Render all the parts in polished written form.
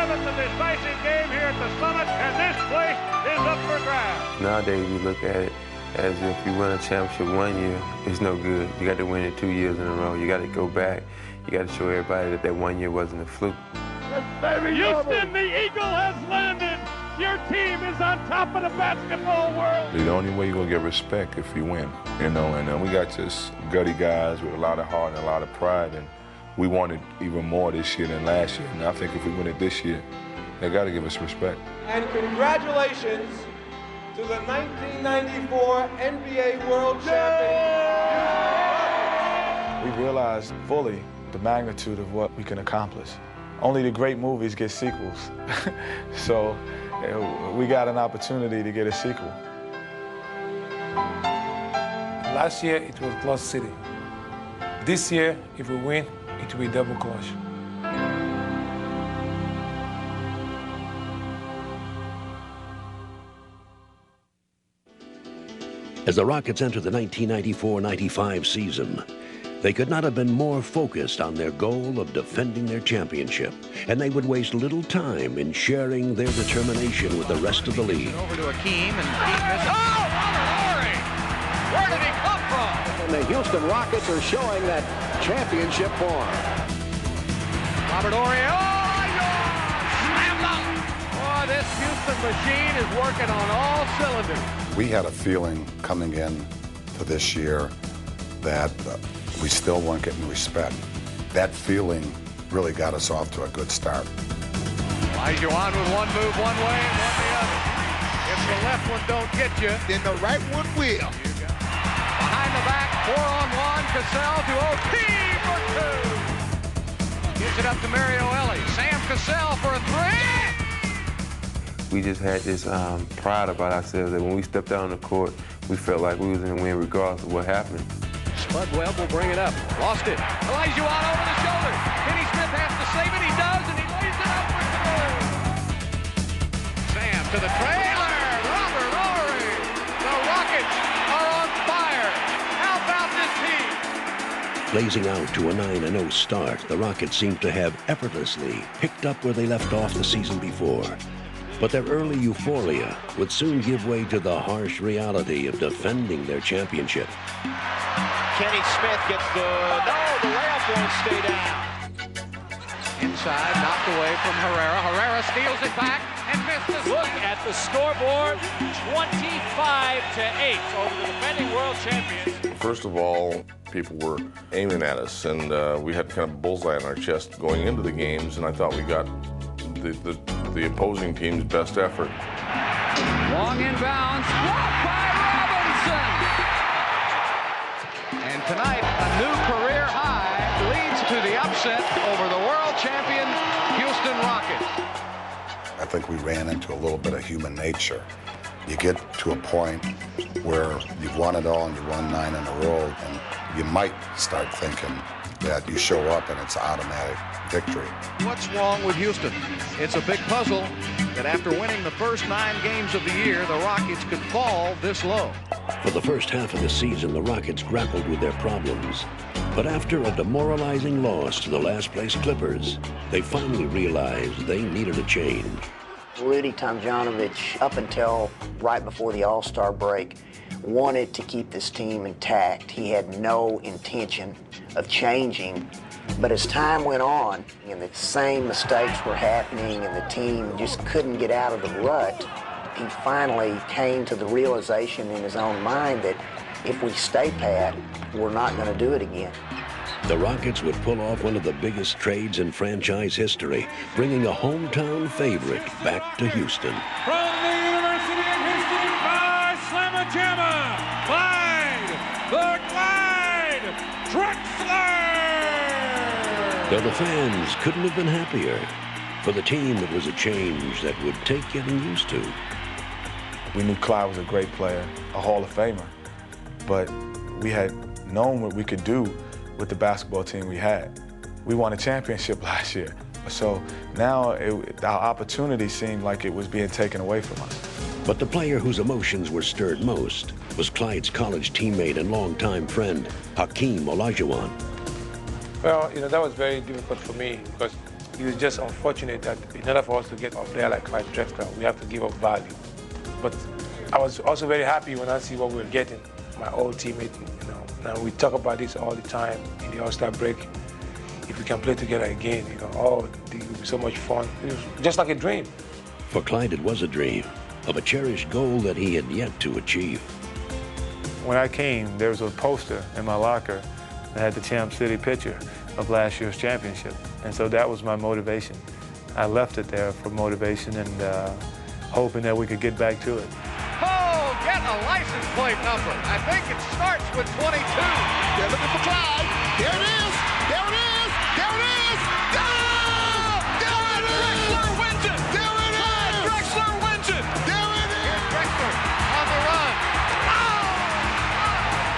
7th, a decisive game here at the Summit, and this place is up for grabs. Nowadays, you look at it as if you win a championship 1 year, it's no good. You got to win it 2 years in a row. You got to go back. You got to show everybody that that 1 year wasn't a fluke. Houston, the Eagle has landed. Your team is on top of the basketball world. The only way you're going to get respect if you win, you know, and we got just gutty guys with a lot of heart and a lot of pride, and we wanted even more this year than last year. And I think if we win it this year, they got to give us respect. And congratulations to the 1994 NBA World Champion. We realized fully the magnitude of what we can accomplish. Only the great movies get sequels. So we got an opportunity to get a sequel. Last year, it was Clutch City. This year, if we win, it will be double clutch. As the Rockets enter the 1994-95 season, they could not have been more focused on their goal of defending their championship, and they would waste little time in sharing their determination with the rest of the league. Over to Akeem, and Akeem misses. Oh, Robert Horry! Where did he come from? And the Houston Rockets are showing that championship form. Robert Horry, slam dunk! Boy, this Houston machine is working on all cylinders. We had a feeling coming in to this year that we still weren't getting respect. That feeling really got us off to a good start. Olajuwon with one move one way and one the other. If the left one don't get you, then the right one will. Behind the back, 4-on-1, Cassell to OT for two. Gives it up to Mario Elie. Sam Cassell for a three. We just had this pride about ourselves that when we stepped out on the court, we felt like we was in the win regardless of what happened. Spud Webb will bring it up. Lost it. Olajuwon over the shoulder. Finney Smith has to save it. He does, and he lays it up with the goal. Sam to the trailer. Robert Horry. The Rockets are on fire. How about this team? Blazing out to a 9-0 start, the Rockets seemed to have effortlessly picked up where they left off the season before. But their early euphoria would soon give way to the harsh reality of defending their championship. Kenny Smith gets the layup won't stay down. Inside, knocked away from Herrera. Herrera steals it back and misses. Look at the scoreboard, 25-8 over the defending world champions. First of all, people were aiming at us, and we had kind of a bullseye on our chest going into the games, and I thought we got the opposing team's best effort. Long inbounds, blocked by Robinson. And tonight, a new career high leads to the upset over the world champion Houston Rockets. I think we ran into a little bit of human nature. You get to a point where you've won it all and you won 9 in a row, and you might start thinking that you show up and it's automatic victory. What's wrong with Houston? It's a big puzzle that after winning the first 9 games of the year, the Rockets could fall this low. For the first half of the season, the Rockets grappled with their problems. But after a demoralizing loss to the last-place Clippers, they finally realized they needed a change. Rudy Tomjanovich, up until right before the All-Star break, wanted to keep this team intact. He had no intention of changing. But as time went on, and the same mistakes were happening and the team just couldn't get out of the rut, he finally came to the realization in his own mind that if we stay pat, we're not going to do it again. The Rockets would pull off one of the biggest trades in franchise history, bringing a hometown favorite back to Houston. From the University of Houston by Slamma Jamma, Clyde Drexler! Though the fans couldn't have been happier. For the team, it was a change that would take getting used to. We knew Clyde was a great player, a Hall of Famer, but we had known what we could do with the basketball team we had. We won a championship last year. So now our opportunity seemed like it was being taken away from us. But the player whose emotions were stirred most was Clyde's college teammate and longtime friend, Hakeem Olajuwon. Well, that was very difficult for me because It was just unfortunate that in order for us to get up there like Clyde Drexler, we have to give up value. But I was also very happy when I see what we were getting, my old teammate. Now we talk about this all the time in the All-Star break. If we can play together again, it will be so much fun. It was just like a dream. For Clyde, it was a dream of a cherished goal that he had yet to achieve. When I came, there was a poster in my locker that had the Champ City picture of last year's championship. And so that was my motivation. I left it there for motivation and hoping that we could get back to it. Oh, get a license plate number. I think it starts with 22. They're looking for Clyde. There it is. There it is. There it is. Oh! There it is. Drexler wins it. There it is. Drexler wins it. There it is. Here's Drexler on the run. Oh!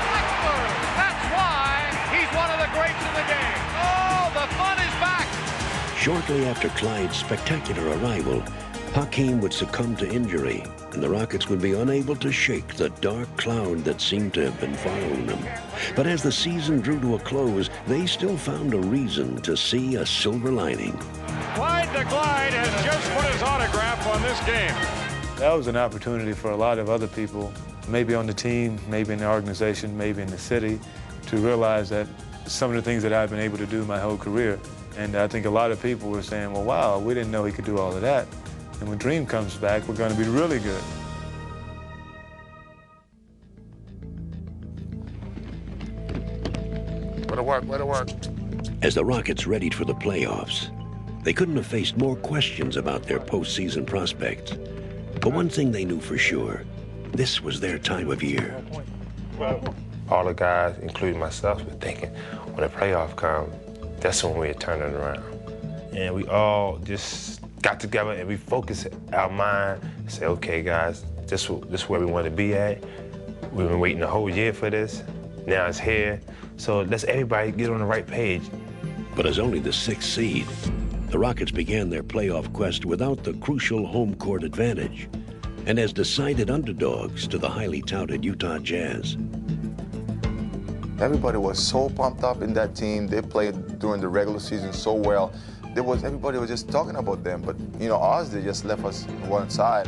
Drexler. That's why he's one of the greats in the game. Oh, the fun is back. Shortly after Clyde's spectacular arrival, Hakeem would succumb to injury, and the Rockets would be unable to shake the dark cloud that seemed to have been following them. But as the season drew to a close, they still found a reason to see a silver lining. Clyde the Glide has just put his autograph on this game. That was an opportunity for a lot of other people, maybe on the team, maybe in the organization, maybe in the city, to realize that some of the things that I've been able to do my whole career. And I think a lot of people were saying, well, wow, we didn't know he could do all of that. And when Dream comes back, we're going to be really good. Way to work. As the Rockets readied for the playoffs, they couldn't have faced more questions about their postseason prospects. But one thing they knew for sure, this was their time of year. All the guys, including myself, were thinking, when the playoff comes, that's when we're turning around. And we all just got together and we focused our mind and said, okay, guys, this is where we want to be at. We've been waiting the whole year for this. Now it's here. So let's everybody get on the right page. But as only the 6th seed, the Rockets began their playoff quest without the crucial home court advantage, and as decided underdogs to the highly touted Utah Jazz. Everybody was so pumped up in that team. They played during the regular season so well. Everybody was just talking about them, but ours, they just left us on one side.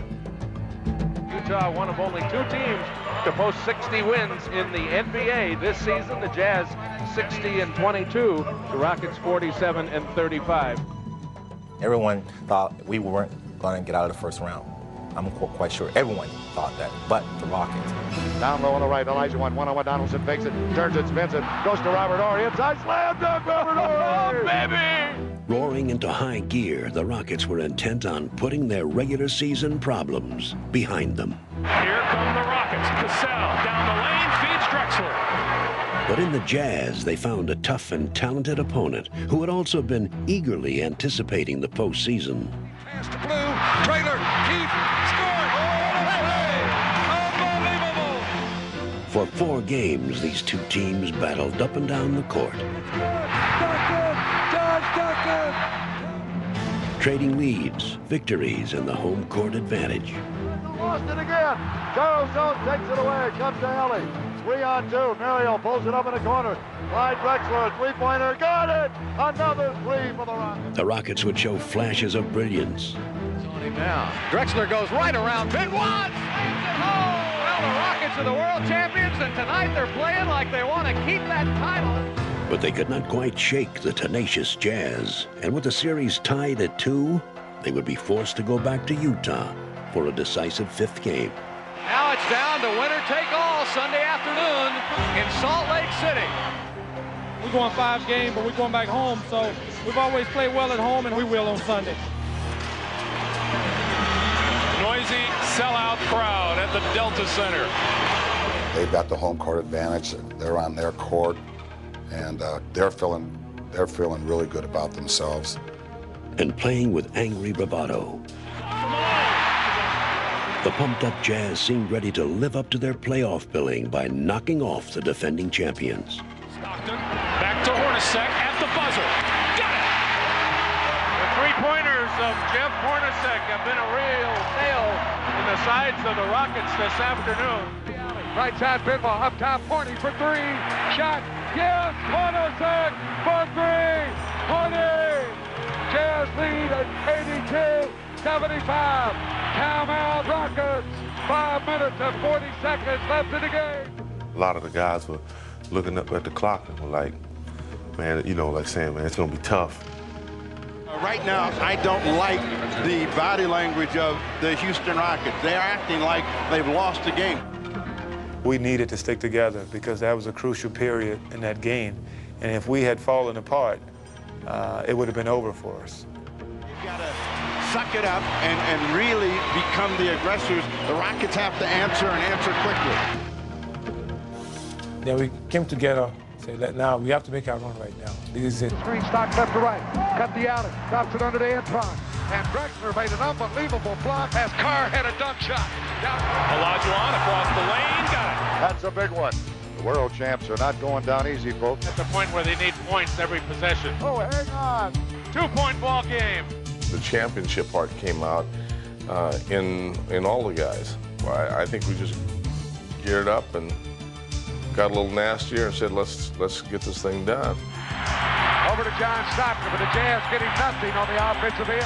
Utah, one of only 2 teams to post 60 wins in the NBA this season. The Jazz 60-22, the Rockets 47-35. Everyone thought we weren't going to get out of the first round. I'm quite sure everyone thought that, but the Rockets. Down low on the right, Elijah one-on-one, Donaldson fakes it, turns it, spins it, goes to Robert Horry, inside, slam dunk, Robert Horry! Oh, baby! Roaring into high gear, the Rockets were intent on putting their regular season problems behind them. Here come the Rockets. Cassell down the lane, feeds Drexler. But in the Jazz, they found a tough and talented opponent who had also been eagerly anticipating the postseason. Pass to Blue, Traylor, Keith, scored! Oh, unbelievable! For 4 games, these 2 teams battled up and down the court, trading leads, victories, and the home court advantage. Lost it again. Charles Jones takes it away. Comes to Ellie. 3-on-2. Muriel pulls it up in the corner. Clyde Drexler, three-pointer. Got it! Another 3 for the Rockets. The Rockets would show flashes of brilliance. It's on him now. Drexler goes right around. Big one! Slams it home! Well, the Rockets are the world champions, and tonight they're playing like they want to keep that title. But they could not quite shake the tenacious Jazz. And with the series tied at 2, they would be forced to go back to Utah for a decisive 5th game. Now it's down to winner take all Sunday afternoon in Salt Lake City. We're going 5 games, but we're going back home, so we've always played well at home, and we will on Sunday. Noisy sellout crowd at the Delta Center. They've got the home court advantage. They're on their court, and they're feeling really good about themselves. And playing with angry bravado, the pumped-up Jazz seemed ready to live up to their playoff billing by knocking off the defending champions. Stockton, back to Hornacek at the buzzer. Got it! The 3-pointers of Jeff Hornacek have been a real nail in the sides of the Rockets this afternoon. Right side pinball, up top, Horny for 3. Shot, yes, Hornacek for 3. Horny! Jazz lead at 82-75. Timeout Rockets. 5 minutes and 40 seconds left in the game. A lot of the guys were looking up at the clock and were like, man, you know, like saying, man, it's going to be tough. Right now, I don't like the body language of the Houston Rockets. They're acting like they've lost the game. We needed to stick together because that was a crucial period in that game. And if we had fallen apart, it would have been over for us. You've got to suck it up and really become the aggressors. The Rockets have to answer and answer quickly. Then we came together, said, now we have to make our run right now. This is it. Screen stock left to right. Cut the alley. Drops it under to Antoine. And Drexler made an unbelievable block as Carr had a dunk shot. Olajuwon across the lane, got it. That's a big one. The world champs are not going down easy, folks. At the point where they need points every possession. Oh, hang on. 2-point ball game. The championship part came out in all the guys. I think we just geared up and got a little nastier and said, let's get this thing done. Over to John Stockton, but the Jazz getting nothing on the offensive end.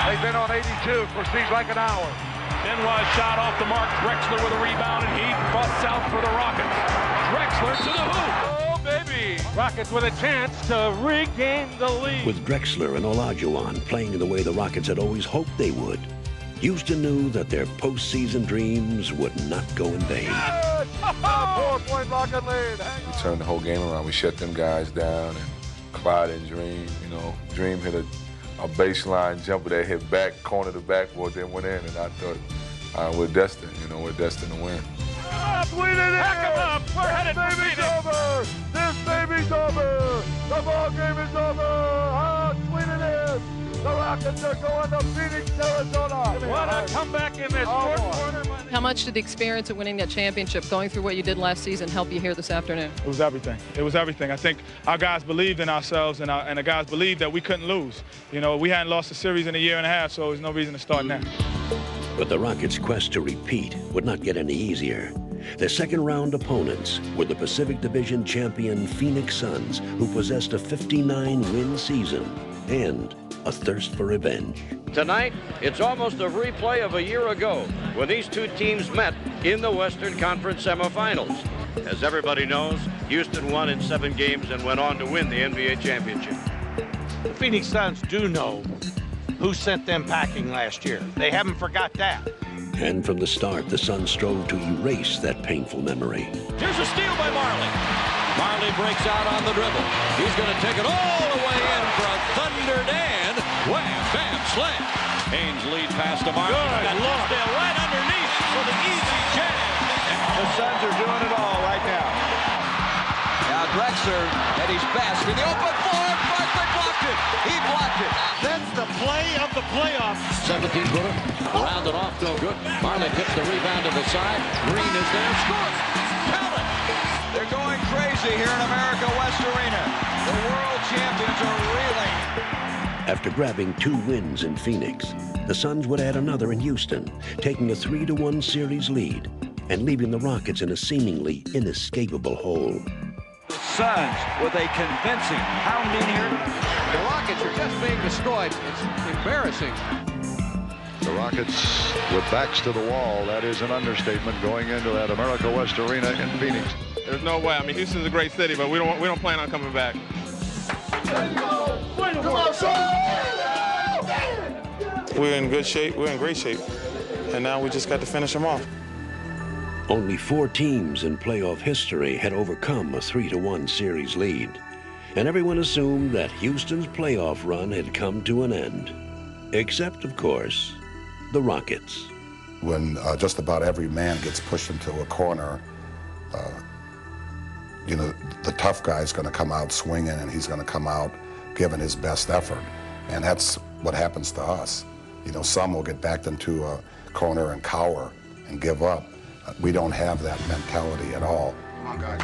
They've been on 82 for seems like an hour. Benoit shot off the mark. Drexler with a rebound, and he busts out for the Rockets. Drexler to the hoop. Oh, baby. Rockets with a chance to regain the lead. With Drexler and Olajuwon playing in the way the Rockets had always hoped they would, Houston knew that their postseason dreams would not go in vain. 4-point Rocket lead. We turned the whole game around. We shut them guys down, and Clyde and Dream, you know, Dream hit a baseline jumper that hit back, corner to backboard, then went in, and I thought we're destined, you know, we're destined to win. We did it! Pack 'em up! We're headed for Phoenix! Over! This baby's over! The ball game is over! How sweet it is! The Rockets are going to Phoenix, Arizona! What a comeback in this fourth quarter! How much did the experience of winning that championship, going through what you did last season, help you here this afternoon? It was everything. It was everything. I think our guys believed in ourselves, and the guys believed that we couldn't lose. You know, we hadn't lost a series in a year and a half, so there's no reason to start now. But the Rockets' quest to repeat would not get any easier. Their second-round opponents were the Pacific Division champion Phoenix Suns, who possessed a 59-win season and a thirst for revenge. Tonight, it's almost a replay of a year ago when these two teams met in the Western Conference semifinals. As everybody knows, Houston won in 7 games and went on to win the NBA championship. The Phoenix Suns do know who sent them packing last year. They haven't forgot that. And from the start, the Suns strove to erase that painful memory. Here's a steal by Marley. Marley breaks out on the dribble. He's going to take it all the way in for a thunder Dan. Wham, bam, slam. Haynes lead pass to Marley. Got Lofdale right underneath for the easy jam. The Suns are doing it all right now. Now Drexler at his best in the open floor. Barkley blocked it. He blocked it. That's the play of the playoffs. 17-footer. Rounded off, no good. Marley tips the rebound to the side. Green is there. Scores. Count it. They're going crazy here in America West Arena. The world champions are reeling. After grabbing 2 wins in Phoenix, the Suns would add another in Houston, taking a 3-1 series lead and leaving the Rockets in a seemingly inescapable hole. The Suns with a convincing pounding here. The Rockets are just being destroyed. It's embarrassing. The Rockets with backs to the wall. That is an understatement going into that America West Arena in Phoenix. There's no way. I mean, Houston's a great city, but we don't plan on coming back. We're in good shape. We're in great shape. And now we just got to finish them off. Only 4 teams in playoff history had overcome a 3-1 series lead. And everyone assumed that Houston's playoff run had come to an end. Except, of course, the Rockets. When just about every man gets pushed into a corner, you know, the tough guy's going to come out swinging, and he's going to come out giving his best effort. And that's what happens to us. You know, some will get backed into a corner and cower and give up. We don't have that mentality at all. Come on, guys.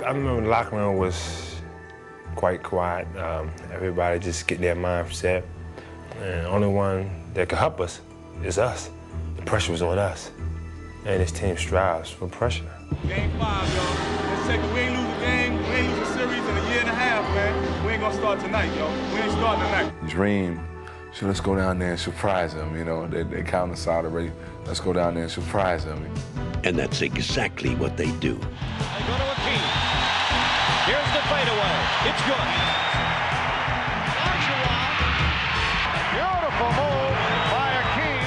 I remember the locker room was quite quiet. Everybody just get their mind set. And the only one that could help us is us. The pressure was on us. And this team strives for pressure. Game 5, y'all. Let's take it. We ain't lose a game. We ain't lose a series in a year and a half, man. We ain't gonna start tonight, yo. We ain't starting tonight. Dream. So let's go down there and surprise them. You know, they count us out already. Let's go down there and surprise them. And that's exactly what they do. They go to Akeem. Here's the fadeaway. It's good. Beautiful move by Akeem.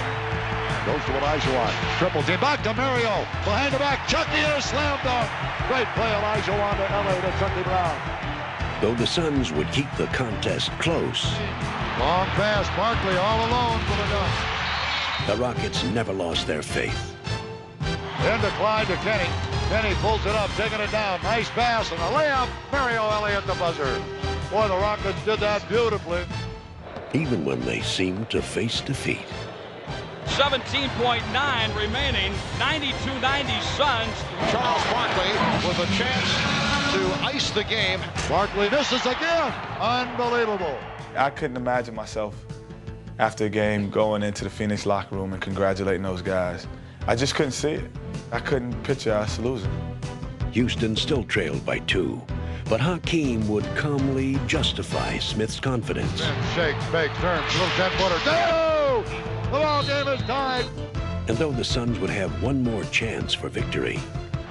Goes to Olajuwon. Triples in. Back to Mario. Behind the back. Chucky in a slam dunk. Great play, Olajuwon to LA to Chucky Brown. Though the Suns would keep the contest close, Long pass. Barkley all alone for the dunk. the Rockets never lost their faith. Into Clyde to Kenny. Kenny pulls it up, taking it down. Nice pass and a layup. Mario Elliott the buzzer. Boy, the Rockets did that beautifully. Even when they seemed to face defeat. 17.9 remaining. 92-90 Suns. Charles Barkley with a chance to ice the game. Barkley misses again. Unbelievable. I couldn't imagine myself after a game going into the Phoenix locker room and congratulating those guys. I just couldn't see it. I couldn't picture us losing. Houston still trailed by 2, but Hakeem would calmly justify Smith's confidence. Shakes, fakes, turns, little 10-footer. No! The ball game is tied. And though the Suns would have one more chance for victory,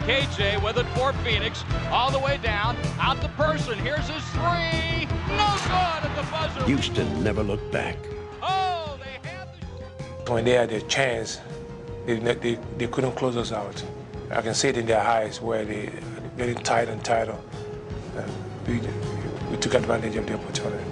KJ with it for Phoenix. All the way down. Out the person. Here's his three. No good at the buzzer. Houston never looked back. Oh, they had the... When they had their chance, they couldn't close us out. I can see it in their eyes where they getting tighter and tighter. We took advantage of the opportunity.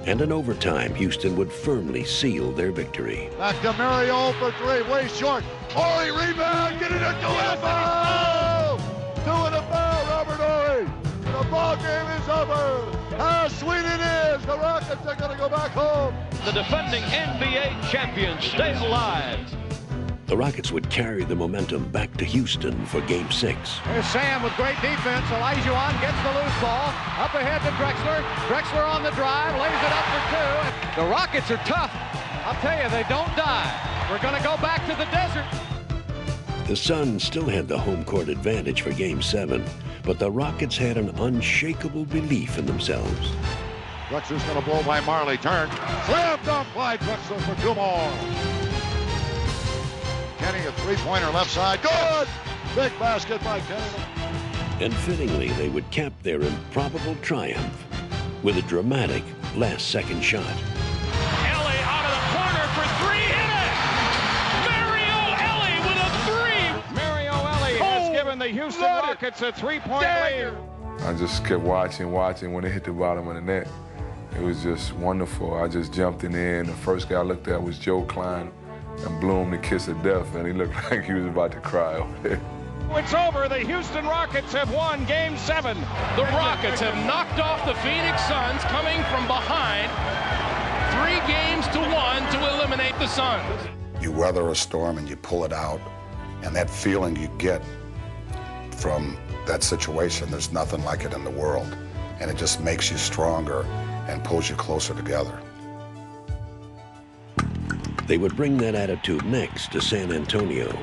And in overtime, Houston would firmly seal their victory. Back to Mario for 3, way short. Horry rebound, get it into a foul! Doing a foul, Robert Horry. The ball game is over. How sweet it is. The Rockets are going to go back home. The defending NBA champions stay alive. The Rockets would carry the momentum back to Houston for Game 6. Here's Sam with great defense. Olajuwon gets the loose ball. Up ahead to Drexler. Drexler on the drive, lays it up for 2. The Rockets are tough. I'll tell you, they don't die. We're going to go back to the desert. The Suns still had the home court advantage for Game 7, but the Rockets had an unshakable belief in themselves. Drexler's going to blow by Marley. Turn. Slam dunk by Drexler for 2 more. Kenny, a three-pointer left side. Good! Big basket by Kenny. And fittingly, they would cap their improbable triumph with a dramatic last-second shot. Ellie out of the corner for 3. Hit it! Mario Ellie with a 3! Mario Ellie has given the Houston Rockets a 3-point lead. I just kept watching. When it hit the bottom of the net, it was just wonderful. I just jumped in there, and the first guy I looked at was Joe Klein, and blew him the kiss of death, and he looked like he was about to cry over there. It's over. The Houston Rockets have won Game 7. The Rockets have knocked off the Phoenix Suns, coming from behind 3-1 to eliminate the Suns. You weather a storm and you pull it out, and that feeling you get from that situation, there's nothing like it in the world. And it just makes you stronger and pulls you closer together. They would bring that attitude next to San Antonio.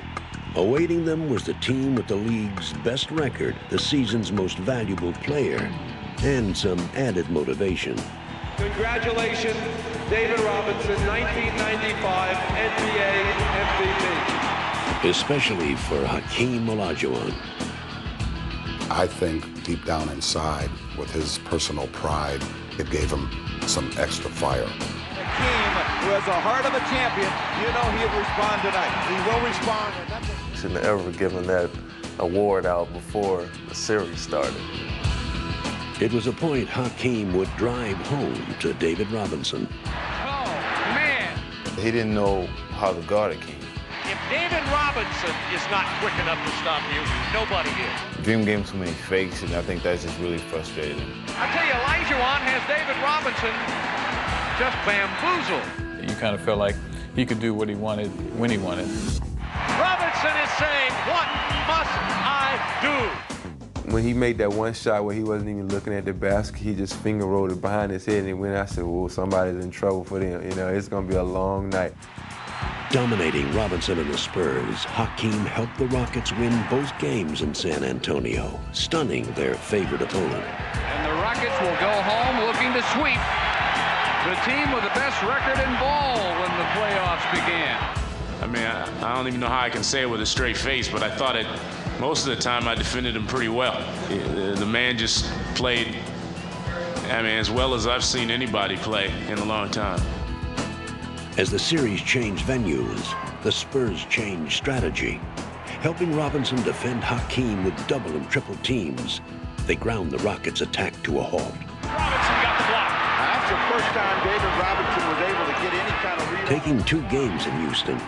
Awaiting them was the team with the league's best record, the season's most valuable player, and some added motivation. Congratulations, David Robinson, 1995 NBA MVP. Especially for Hakeem Olajuwon. I think deep down inside, with his personal pride, it gave him some extra fire. Hakeem, who has the heart of a champion, you know he'll respond tonight. He will respond. Shouldn't have ever given that award out before the series started. It was a point Hakeem would drive home to David Robinson. Oh, man. He didn't know how to guard a King. If David Robinson is not quick enough to stop you, nobody is. Dream gave him too many fakes, and I think that's just really frustrating. I tell you, Olajuwon has David Robinson just bamboozled. You kind of felt like he could do what he wanted when he wanted. Robinson is saying, what must I do? When he made that one shot where he wasn't even looking at the basket, he just finger rolled it behind his head, and he went out and said, well, somebody's in trouble for them. You know, it's going to be a long night. Dominating Robinson and the Spurs, Hakeem helped the Rockets win both games in San Antonio, stunning their favorite opponent. And the Rockets will go home looking looking to sweep the team with the best record in ball when the playoffs began. I mean, I don't even know how I can say it with a straight face, but I thought most of the time I defended him pretty well. The man just played, I mean, as well as I've seen anybody play in a long time. As the series changed venues, the Spurs changed strategy. Helping Robinson defend Hakeem with double and triple teams, they ground the Rockets' attack to a halt. Robinson got the block. That's the first time David Robinson was able to get any kind of read. Taking 2 games in Houston,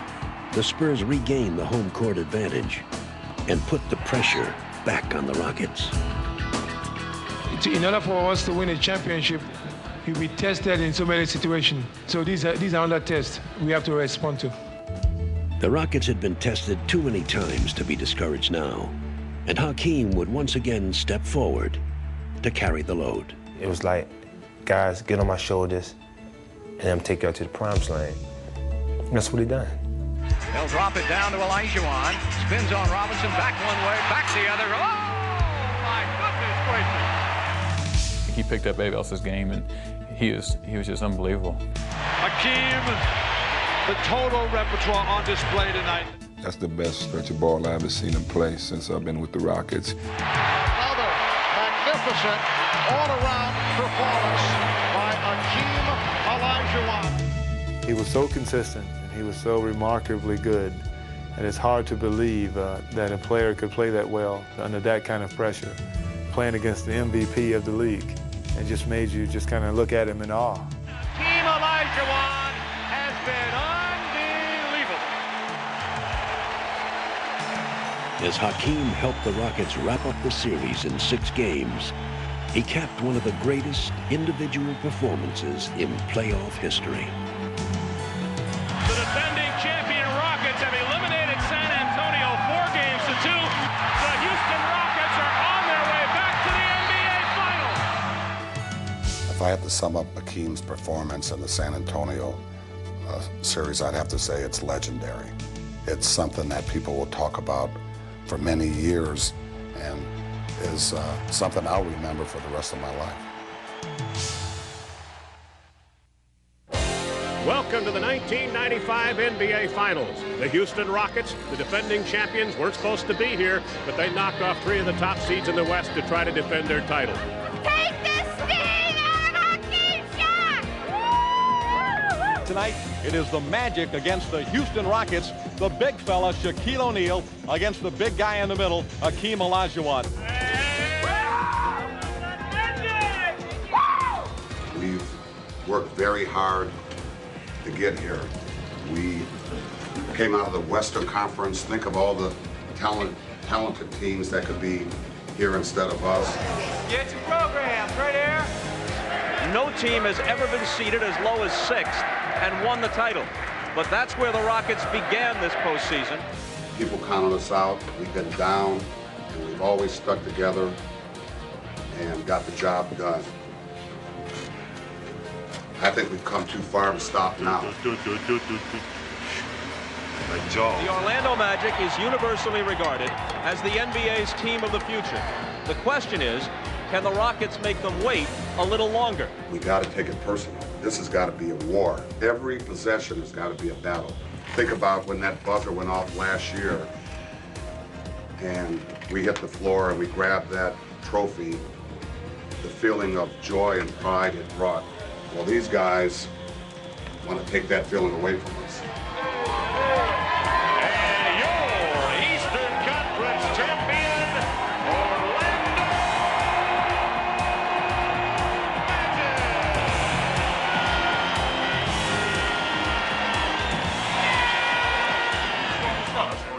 the Spurs regained the home court advantage and put the pressure back on the Rockets. In order for us to win a championship, we'll be tested in so many situations. So these are under test we have to respond to. The Rockets had been tested too many times to be discouraged now, and Hakeem would once again step forward to carry the load. It was like, guys, get on my shoulders, and I'm take you out to the promised land. And that's what he done. They'll drop it down to Olajuwon. Spins on Robinson, back one way, back the other. Oh, my goodness gracious. He picked up Abe Elsa's game, and he was just unbelievable. Hakeem, the total repertoire on display tonight. That's the best stretch of ball I've ever seen him play since I've been with the Rockets. Another magnificent all-around performance by Hakeem Olajuwon. He was so consistent, and he was so remarkably good. And it's hard to believe that a player could play that well under that kind of pressure, playing against the MVP of the league. It just made you just kind of look at him in awe. Hakeem Olajuwon has been unbelievable. As Hakeem helped the Rockets wrap up the series in 6 games, he capped one of the greatest individual performances in playoff history. The defending champion Rockets have eliminated San Antonio 4 games to 2. The Houston Rockets are on their way back to the NBA Finals. If I had to sum up Hakeem's performance in the San Antonio series, I'd have to say it's legendary. It's something that people will talk about for many years and is something I'll remember for the rest of my life. Welcome to the 1995 NBA Finals. The Houston Rockets, the defending champions, weren't supposed to be here, but they knocked off 3 of the top seeds in the West to try to defend their title. Take the sting out of Hakeem's shot! Tonight, it is the Magic against the Houston Rockets. The big fella, Shaquille O'Neal, against the big guy in the middle, Hakeem Olajuwon. We've worked very hard to get here. We came out of the Western Conference. Think of all the talented teams that could be here instead of us. Get your programs right here. No team has ever been seeded as low as 6th and won the title. But that's where the Rockets began this postseason. People counted us out. We've been down, and we've always stuck together and got the job done. I think we've come too far to stop now. The Orlando Magic is universally regarded as the NBA's team of the future. The question is, can the Rockets make them wait a little longer? We got to take it personal. This has got to be a war. Every possession has got to be a battle. Think about when that buzzer went off last year and we hit the floor and we grabbed that trophy, the feeling of joy and pride it brought. Well, these guys want to take that feeling away from us. And your Eastern Conference champion, Orlando Magic!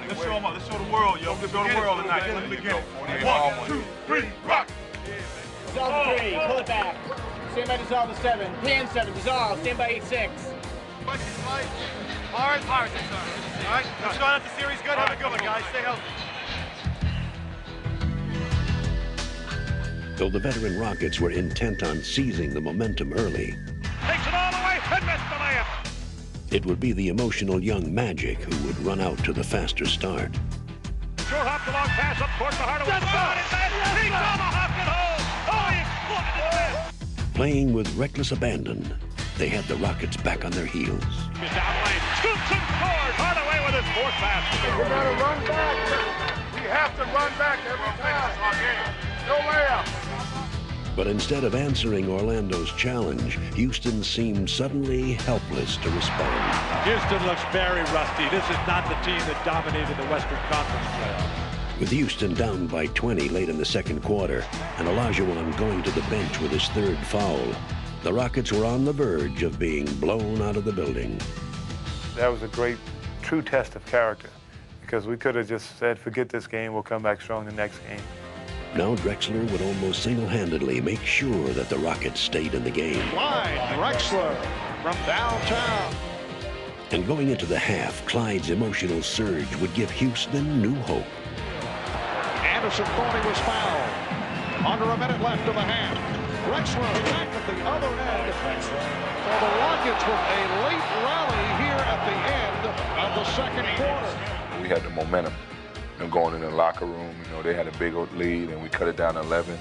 Let's show them up. Let's show the world, yo. Let's show the world tonight. Let me begin. 1, 2, 3, rock! Dissolve 3, pull it back. Stand by dissolve to 7. Pan 7, dissolve. Stand by 8-6. Hard, sir. All right, let's go out the series. Good. Have a good one, guys. Stay healthy. Though the veteran Rockets were intent on seizing the momentum early, Takes it all the way and missed the layup. it would be the emotional young Magic who would run out to the faster start. Short hop, the long pass up towards the heart of the ball. He tomahawked it home. Oh, he exploded in the net. Playing with reckless abandon, they had the Rockets back on their heels. He's down lane, scoops and scores. Hardaway with his fourth basket. We got to run back. We have to run back every time. No layup. But instead of answering Orlando's challenge, Houston seemed suddenly helpless to respond. Houston looks very rusty. This is not the team that dominated the Western Conference playoffs. With Houston down by 20 late in the second quarter, and Olajuwon going to the bench with his third foul, the Rockets were on the verge of being blown out of the building. That was a great, true test of character, because we could have just said, forget this game, we'll come back strong the next game. Now Drexler would almost single-handedly make sure that the Rockets stayed in the game. Clyde Drexler from downtown. And going into the half, Clyde's emotional surge would give Houston new hope. Anderson thought he was fouled. Under a minute left in the half. Drexler back at the other end. For the Rockets with a late rally here at the end of the second quarter. We had the momentum. Going in the locker room, they had a big lead, and we cut it down to 11,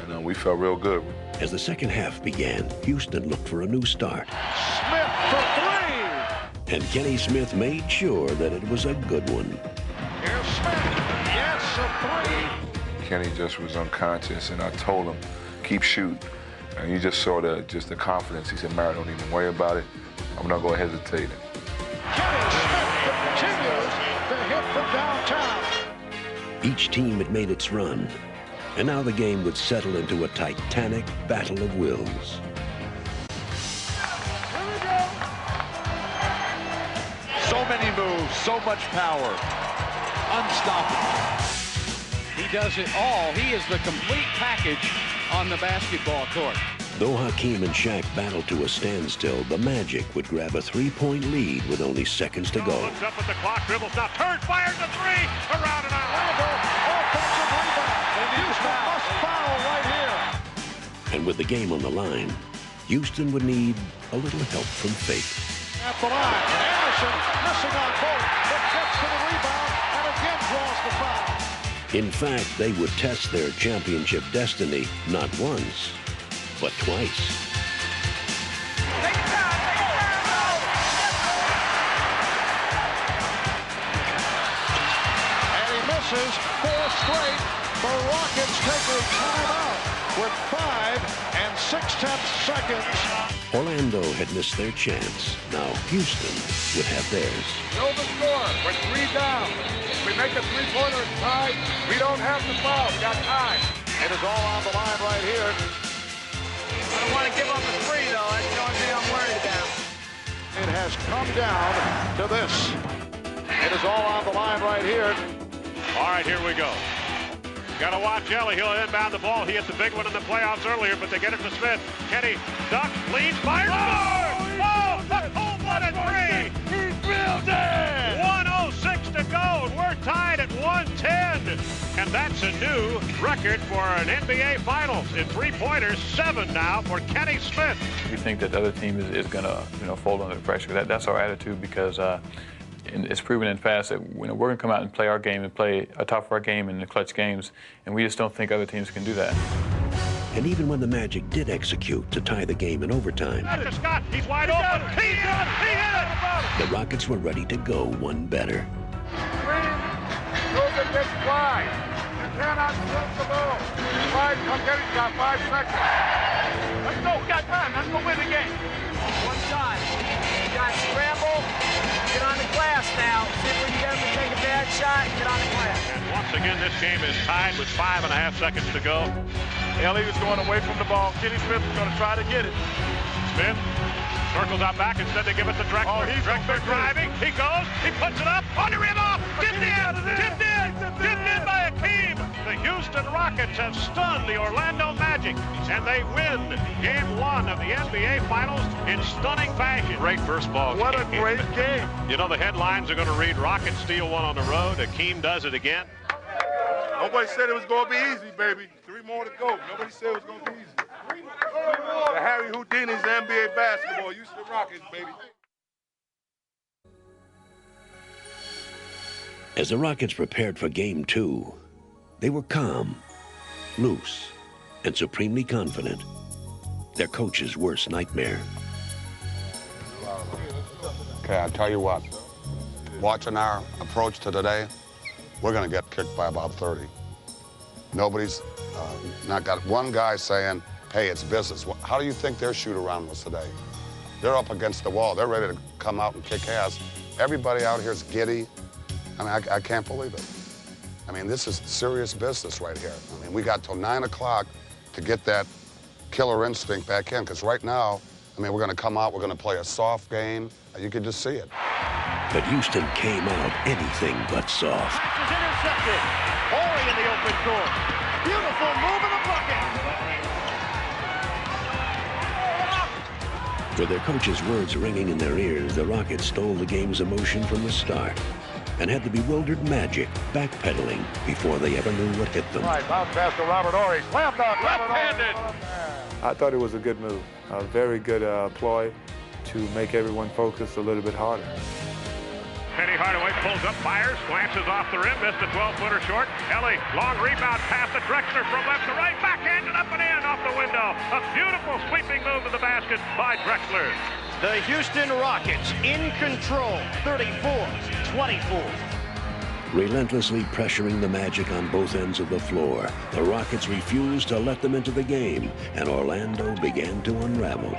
and we felt real good. As the second half began, Houston looked for a new start. Smith for three! And Kenny Smith made sure that it was a good one. Here's Smith. Yes, a three. Kenny just was unconscious, and I told him, keep shooting. And you just saw the confidence. He said, Mary, don't even worry about it. I'm not going to hesitate. Kenny Smith continues to hit from downtown. Each team had made its run, and now the game would settle into a titanic battle of wills. So many moves, so much power. Unstoppable. He does it all. He is the complete package on the basketball court. Though Hakeem and Shaq battled to a standstill, the Magic would grab a three-point lead with only seconds to go. Looks up at the clock, dribbles now, turns, fires a three, around and out. Offensive rebound. Houston must foul right here. And with the game on the line, Houston would need a little help from fate. At the line, Anderson missing on both, but gets to the rebound and again draws the foul. In fact, they would test their championship destiny not once, but twice. And he misses 4 straight. The Rockets take a timeout with 5 6/10 seconds. Orlando had missed their chance. Now Houston would have theirs. Know the score. We're 3 down. If we make a three-pointer and tie, we don't have to foul. We got time. It is all on the line right here. I don't want to give up a three, though. That's the only thing I'm worried about. It has come down to this. It is all on the line right here. All right, here we go. Got to watch Ellie. He'll inbound the ball. He hit the big one in the playoffs earlier, but they get it to Smith. Kenny ducks, leads, fires, scores! Oh, the cold-blooded three! He drilled it! 1:06 to go, and we're tied at 110. And that's a new record for an NBA Finals in three-pointers. 7 now for Kenny Smith. We think that the other team is going to fold under the pressure. That's our attitude because it's proven in fast that we're going to come out and play our game and play a top of our game in the clutch games, and we just don't think other teams can do that. And even when the Magic did execute to tie the game in overtime, Dr. Scott, he's wide open. He hit it! the Rockets were ready to go one better. Goes against Clyde. You cannot flip the ball. Clyde, come get it. You got 5 seconds. Let's go. We got time. Let's go win the game. One shot. You got to scramble. Get on the glass now. See if we can get him to take a bad shot and get on the glass. And once again, this game is tied with 5.5 seconds to go. Ellie is going away from the ball. Kenny Smith is going to try to get it. Smith circles out back. Instead, they give it to Drexler. Drexler driving. He goes. He puts it up. On the rim off. Tipped in by Hakeem. The Houston Rockets have stunned the Orlando Magic, and they win Game 1 of the NBA Finals in stunning fashion. Great first ball game. What a great game. You know, the headlines are going to read, Rockets steal one on the road. Hakeem does it again. Nobody said it was going to be easy, baby. 3 more to go. Nobody said it was going to be easy. The Harry Houdini's NBA basketball. Houston Rockets, baby. As the Rockets prepared for Game 2, they were calm, loose, and supremely confident. their coach's worst nightmare. Okay, I'll tell you what. Watching our approach to today, we're going to get kicked by about 30. Nobody's not got one guy saying, hey, it's business. How do you think their shoot-around was today? They're up against the wall. They're ready to come out and kick ass. Everybody out here is giddy. I mean, I can't believe it. I mean, this is serious business right here. I mean, we got till 9 o'clock to get that killer instinct back in, because right now, I mean, we're going to come out, we're going to play a soft game. You can just see it. But Houston came out anything but soft. Pass is intercepted. Horry in the open court. Beautiful move in the bucket. With their coach's words ringing in their ears, the Rockets stole the game's emotion from the start and had the bewildered Magic backpedaling before they ever knew what hit them. Right, bounce pass to Robert Horry. Slam dunk, Left-handed. I thought it was a good move, a very good ploy to make everyone focus a little bit harder. Penny Hardaway pulls up, fires, glances off the rim, missed a 12-footer short. Ellie, long rebound pass to Drexler from left to right, backhanded up and in off the window. A beautiful sweeping move to the basket by Drexler. The Houston Rockets in control, 34-24. Relentlessly pressuring the Magic on both ends of the floor, the Rockets refused to let them into the game, and Orlando began to unravel.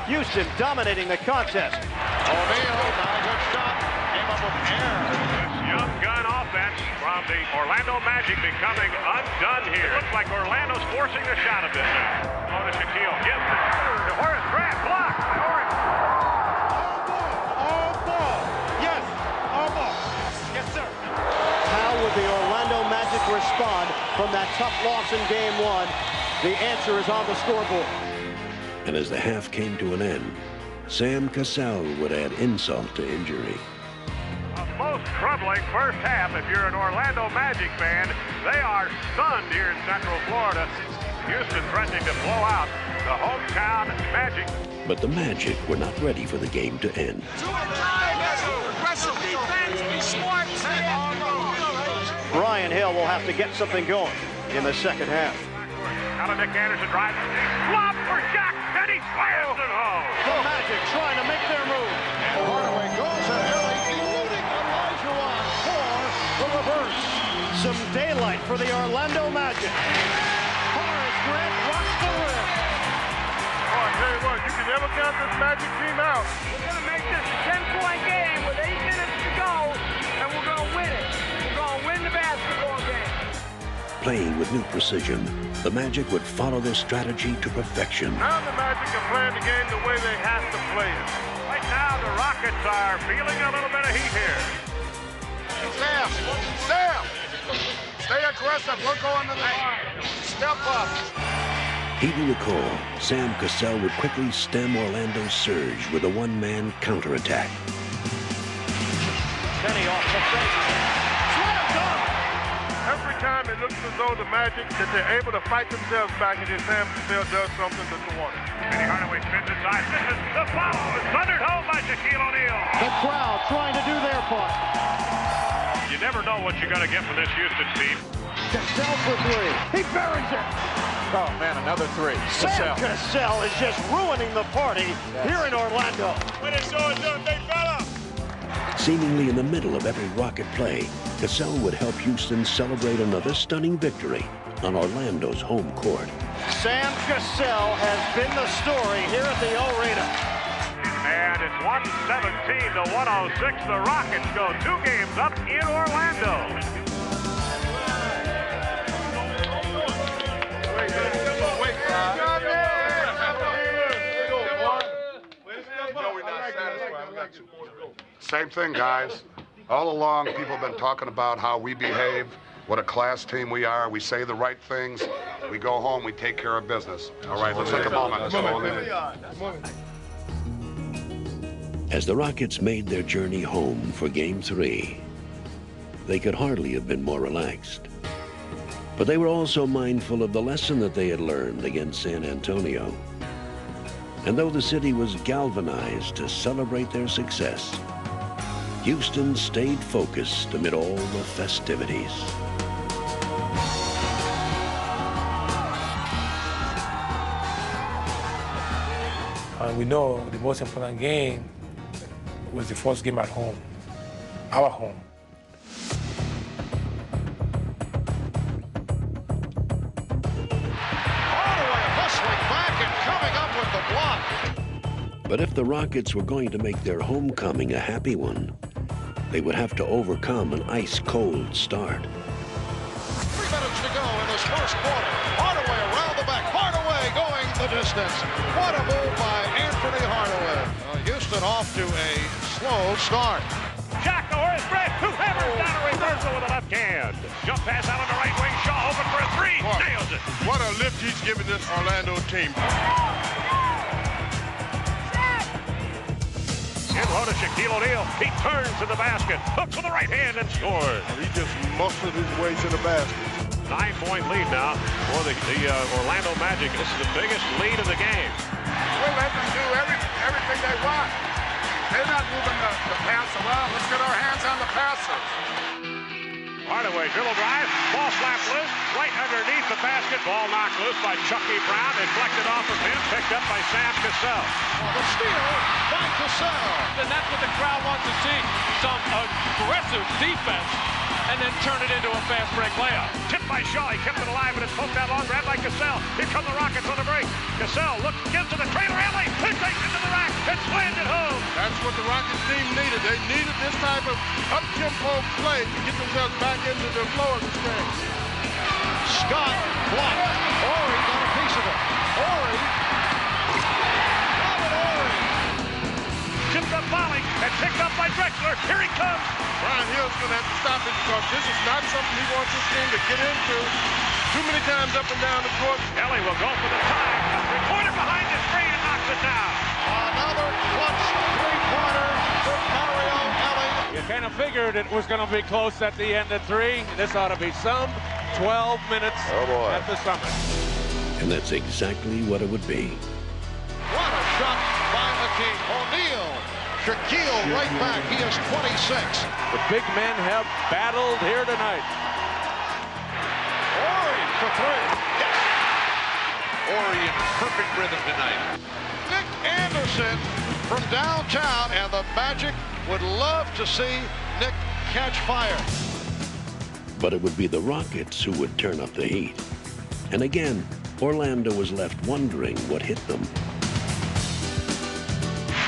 Houston dominating the contest. O'Neal, not a good shot, came up with air. Young gun offense from the Orlando Magic becoming undone here. It looks like Orlando's forcing the shot a bit now. On to Shaquille, gives it to Horace Grant, blocked by Horace. All ball. Yes, all ball. Yes, sir. How would the Orlando Magic respond from that tough loss in Game 1? The answer is on the scoreboard. And as the half came to an end, Sam Cassell would add insult to injury. A most troubling first half. If you're an Orlando Magic fan, they are stunned here in Central Florida. Houston threatening to blow out the hometown Magic. But the Magic were not ready for the game to end. Aggressive defense, be smart. Brian Hill will have to get something going in the second half. Out of Nick Anderson drives. Flop for Shaq, and he slams it home. The Magic trying to make their move. Hardaway goes at Ellie, eluding Olajuwon for the reverse. Some daylight for the Orlando Magic. Horace Grant rocks the rim. Oh, I tell you what, you can never count this Magic team out. We're going to make this a 10-point game with 8 minutes to go, and we're going to win it. We're going to win the basketball game. Playing with new precision, the Magic would follow their strategy to perfection. Now the Magic are playing the game the way they have to play it. Right now, the Rockets are feeling a little bit of heat here. Sam, stay aggressive. We're going to the line. Step up. Heeding the call, Sam Cassell would quickly stem Orlando's surge with a one-man counterattack. Penny off the fake. Every time it looks as though the Magic, that they're able to fight themselves back, and then Sam Cassell does something that's the water. Penny Hardaway spins inside. This is the foul. It's thundered home by Shaquille O'Neal. The crowd trying to do their part. You never know what you're going to get from this Houston team. Cassell for three. He buries it. Oh, man, another three. Sam Cassell is just ruining the party here in Orlando. When it's all done, big fella. Seemingly in the middle of every Rocket play, Cassell would help Houston celebrate another stunning victory on Orlando's home court. Sam Cassell has been the story here at the Arena. And it's 117 to 106. The Rockets go 2 games up in Orlando. Same thing, guys. All along, people have been talking about how we behave, what a class team we are. We say the right things. We go home, we take care of business. All right, let's take a moment. Let's go in. As the Rockets made their journey home for Game 3, they could hardly have been more relaxed. But they were also mindful of the lesson that they had learned against San Antonio. And though the city was galvanized to celebrate their success, Houston stayed focused amid all the festivities. And we know the most important game was the first game at home, our home. Hardaway hustling back and coming up with the block. But if the Rockets were going to make their homecoming a happy one, they would have to overcome an ice-cold start. 3 minutes to go in this first quarter. Hardaway around the back. Hardaway going the distance. What a move by Anthony Hardaway. Houston off to a slow start. Jack Norris, Brett, who hammers down a reversal with a left hand. Jump pass out on the right wing. Shaw open for a three. Nails it. What a lift he's giving this Orlando team. In low to Shaquille O'Neal. He turns to the basket. Hooks with the right hand and scores. He just muscled his way to the basket. 9-point lead now for the Orlando Magic. This is the biggest lead of the game. We'll let them do everything they want. They're not moving the passer well. Let's get our hands on the passers. Hardaway dribble drive, ball slapped loose, right underneath the basket. Ball knocked loose by Chucky Brown, deflected off of him, picked up by Sam Cassell. The steal by Cassell. And that's what the crowd wants to see, some aggressive defense, and then turn it into a fast break layup. Tipped by Shaw, he kept it alive, but it's poked out long, grabbed by Cassell. Here come the Rockets on the break. Cassell gives to the trailer alley, he takes it to the rack, and slams it home. That's what the Rockets team needed. They needed this type of up-tempo play to get themselves back into the flow of this game. Scott blocked. Horry got a piece of it. Horry. Robert Horry. Tipped up volley and picked up by Drexler. Here he comes. Brian Hill's going to have to stop it because this is not something he wants his team to get into too many times up and down the court. Ellie will go for the tie. Three-pointer behind the screen and knocks it down. Another clutch three-pointer for Mario Ellie. You kind of figured it was going to be close at the end of 3. This ought to be some 12 minutes at the Summit. And that's exactly what it would be. What a shot by McKee. O'Neal. Shaquille right back. He is 26. The big men have battled here tonight. Horry for 3. Yes. Horry in perfect rhythm tonight. Nick Anderson from downtown, and the Magic would love to see Nick catch fire. But it would be the Rockets who would turn up the heat. And again, Orlando was left wondering what hit them.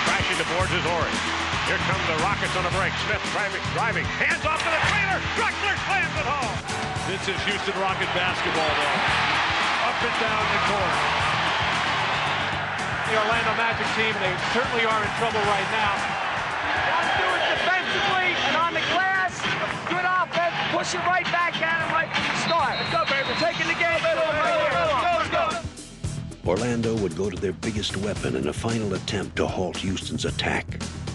Crashing the boards is Horry. Here come the Rockets on a break. Smith driving. Hands off to the trailer. Drexler slams it home. This is Houston Rocket basketball, though. Up and down the court. The Orlando Magic team, they certainly are in trouble right now. Got to do it defensively and on the glass. Good offense. Push it right back at him right from the start. Let's go, baby. We're taking the game. Let's go. Orlando would go to their biggest weapon in a final attempt to halt Houston's attack.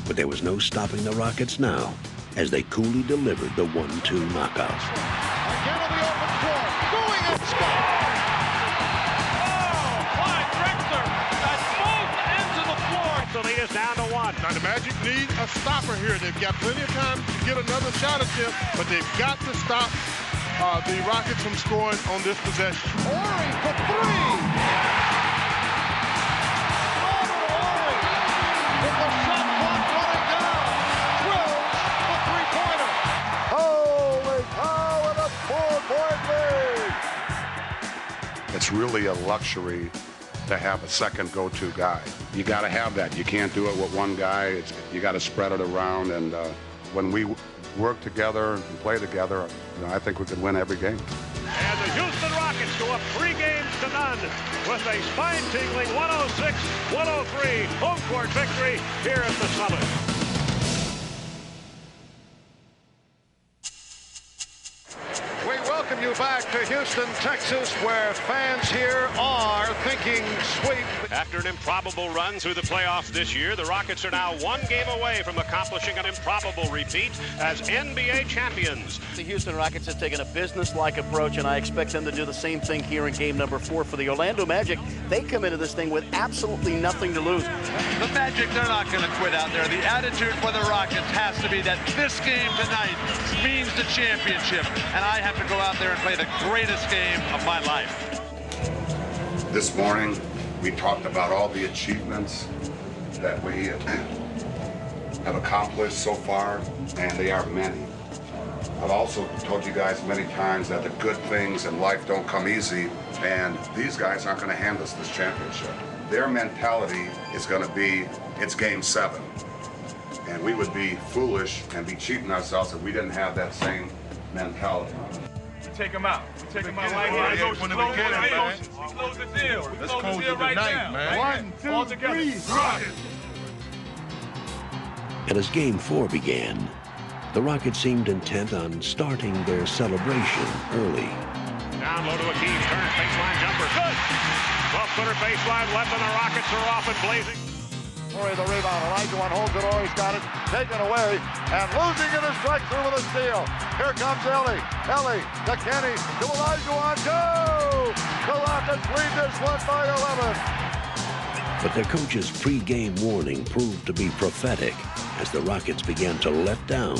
But there was no stopping the Rockets now as they coolly delivered the 1-2 knockout. Again on the open floor. Going at Scott. Oh, Clyde Drexler. That's both ends of the floor. The lead is down to 1. Now the Magic need a stopper here. They've got plenty of time to get another shot at them, but they've got to stop the Rockets from scoring on this possession. Horry for 3. It's really a luxury to have a second go-to guy. You got to have that. You can't do it with one guy. You got to spread it around. And when we work together and play together, I think we could win every game. And the Houston Rockets go up 3 games to none with a spine-tingling 106-103 home court victory here at the Summit. We welcome you back to Houston, Texas, where fans here are thinking sweep. After an improbable run through the playoffs this year, the Rockets are now 1 game away from accomplishing an improbable repeat as NBA champions. The Houston Rockets have taken a business-like approach, and I expect them to do the same thing here in game number 4 for the Orlando Magic. They come into this thing with absolutely nothing to lose. The Magic, they're not going to quit out there. The attitude for the Rockets has to be that this game tonight means the championship, and I have to go out there and play the greatest game of my life. This morning, We talked about all the achievements that we have accomplished so far, and they are many. I've also told you guys many times that the good things in life don't come easy, and these guys aren't going to hand us this championship. Their mentality is going to be, it's game 7. And we would be foolish and be cheating ourselves if we didn't have that same mentality. We take them out. We take them out right here. When we get it, man. We close the deal. Let's close it right tonight, now. man. 1, 2, 3, Rockets. And as Game 4 began, the Rockets seemed intent on starting their celebration early. Down low to Akeem, turns, baseline jumper, good! 12-footer baseline left, and the Rockets are off and blazing. Horry the rebound. Olajuwon holds it. Horry's got it. Taken away. And losing it is Drexler with a steal. Here comes Ellie. Ellie to Kenny. To Olajuwon. Go! The Rockets lead this one by 11. But their coach's pre-game warning proved to be prophetic as the Rockets began to let down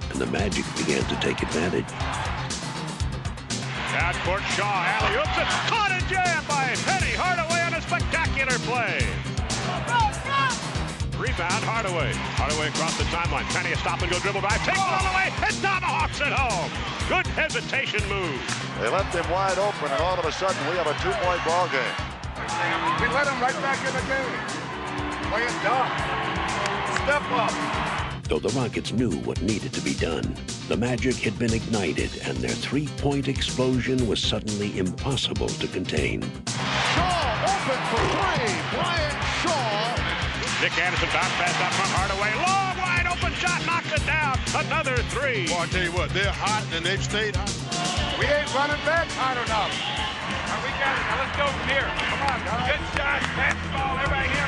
and the Magic began to take advantage. Down court, Shaw, alley-oops it. Caught and jammed by Penny Hardaway on a spectacular play. Rebound, Hardaway. Hardaway across the timeline. Penny a stop-and-go dribble drive. Takes it all the way, and tomahawks it home. Good hesitation move. They left him wide open, and all of a sudden we have a 2-point ball game. We let him right back in the game. Play it down. Step up. Though the Rockets knew what needed to be done, the Magic had been ignited, and their three-point explosion was suddenly impossible to contain. Shaw open for 3. Brian Shaw. Nick Anderson bounce pass out from Hardaway. Long, wide open shot, knocks it down. Another 3. Well, I tell you what, they're hot and they've stayed hot. We ain't running back hot enough. We got it. Now let's go from here. Come on, guys. Good shot. Pass the ball. Everybody here.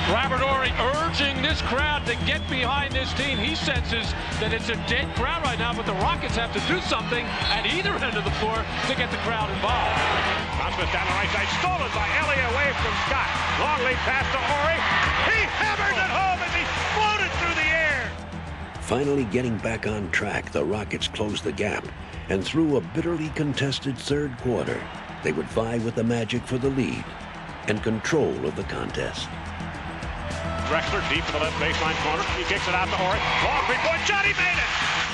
Robert Horry urging this crowd to get behind this team. He senses that it's a dead crowd right now, but the Rockets have to do something at either end of the floor to get the crowd involved. Smith down the right side, stolen by Ellie away from Scott. Long lead pass to Horry. He hammers it home as he floated through the air. Finally getting back on track, the Rockets closed the gap, and through a bitterly contested third quarter, they would vie with the Magic for the lead and control of the contest. Drexler deep to the left baseline corner. He kicks it out to Horry. Long three-point shot. He made it.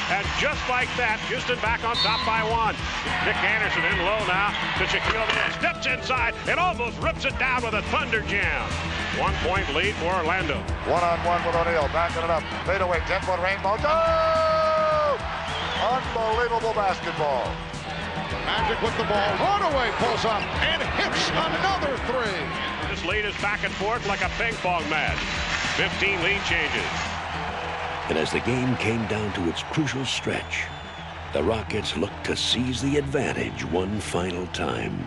And just like that, Houston back on top by 1. Nick Anderson in low now to Shaquille O'Neal. Steps inside and almost rips it down with a thunder jam. 1-point lead for Orlando. One-on-one with O'Neal. Backing it up. Fade away. 10-foot rainbow. Go! Unbelievable basketball. The Magic with the ball. Hardaway pulls up and hits another 3. This lead is back and forth like a ping pong match. 15 lead changes. And as the game came down to its crucial stretch, the Rockets looked to seize the advantage one final time.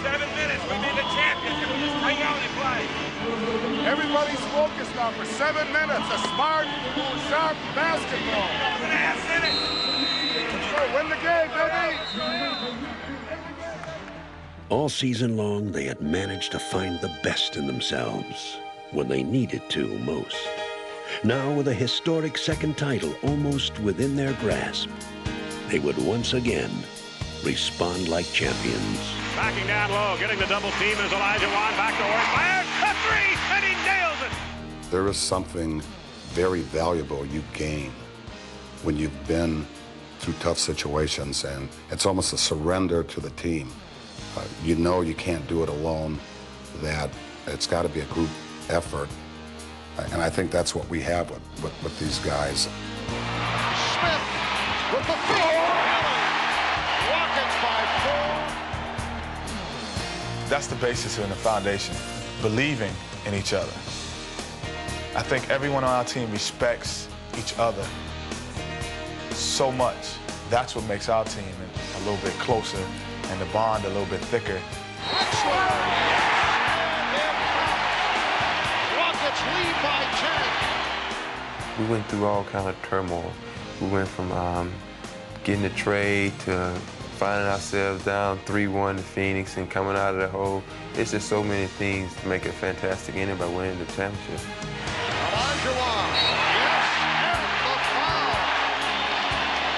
7 minutes. We need the champions. If we just hang out and play. Everybody's focused now for 7 minutes. A smart, sharp basketball. 2.5 minutes. Let's go win the game, baby. All season long, they had managed to find the best in themselves when they needed to most. Now, with a historic second title almost within their grasp, they would once again respond like champions. Backing down low, getting the double team is Olajuwon. Back to Horry. Fires a 3, and he nails it. There is something very valuable you gain when you've been through tough situations, and it's almost a surrender to the team. You know you can't do it alone, that it's got to be a group effort. And I think that's what we have with these guys. Smith with the feed. Rockets by 4. That's the basis and the foundation, believing in each other. I think everyone on our team respects each other so much. That's what makes our team a little bit closer and the bond a little bit thicker. Rockets lead by 10. We went through all kind of turmoil. We went from getting a trade to finding ourselves down 3-1 to Phoenix and coming out of the hole. It's just so many things to make it fantastic ending by winning the championship. Olajuwon, yes, and the foul.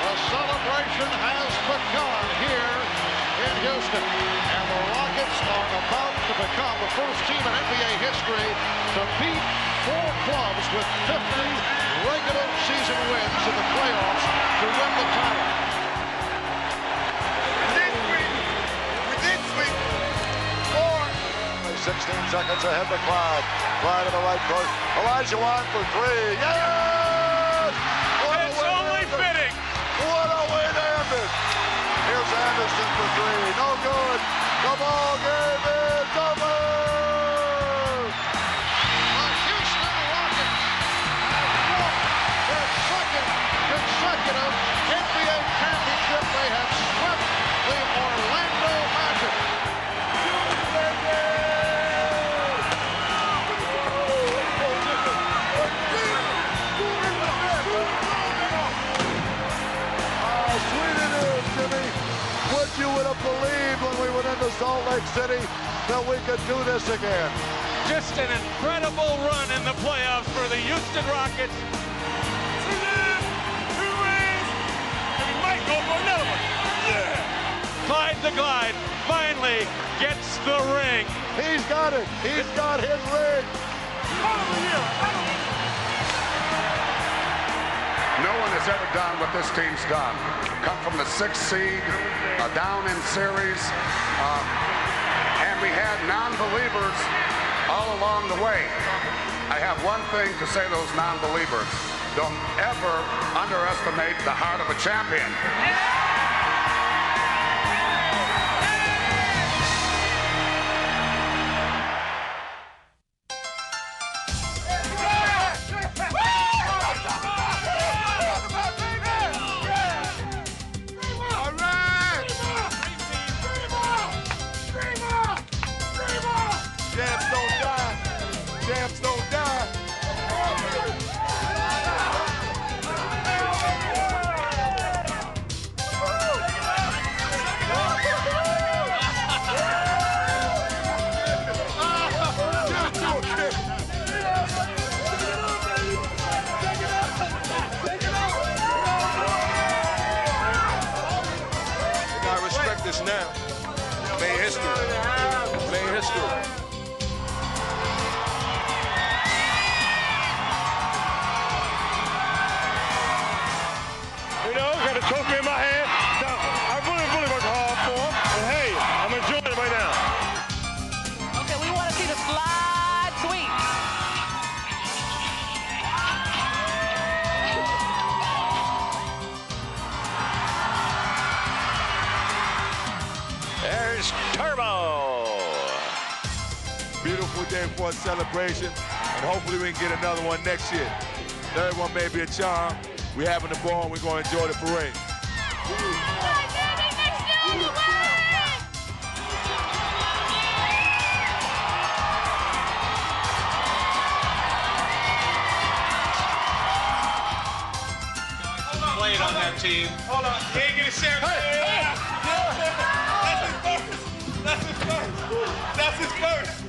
The celebration has begun here in Houston. Houston. And the Rockets are about to become the first team in NBA history to beat 4 clubs with 50 regular season wins in the playoffs to win the title. 16 seconds ahead to Clyde. Clyde to the right court. Olajuwon for 3. Yes! It's only fitting. What a way to end it. Here's Anderson for 3. No good. The ball game is over. The Houston Rockets have won their second consecutive NBA championship. They have swept the Orlando Magic. You would have believed when we went into Salt Lake City that we could do this again. Just an incredible run in the playoffs for the Houston Rockets. Two rings, and he might go for another one. Yeah! Clyde the Glide finally gets the ring. He's got it. He's got his ring. No one has ever done what this team's done. Come from the 6th seed, down in series, and we had non-believers all along the way. I have one thing to say to those non-believers. Don't ever underestimate the heart of a champion. Now, made history. Made history. You know, got a trophy in my hand. Now, I really worked hard for him. And hey, I'm enjoying it right now. Okay, we want to see the slide sweep. There's Turbo. Beautiful day for a celebration, and hopefully we can get another one next year. Third one may be a charm. We're having the ball, and we're going to enjoy the parade. Played on that team. Hold on, he ain't gonna share. That's his first. That's his first.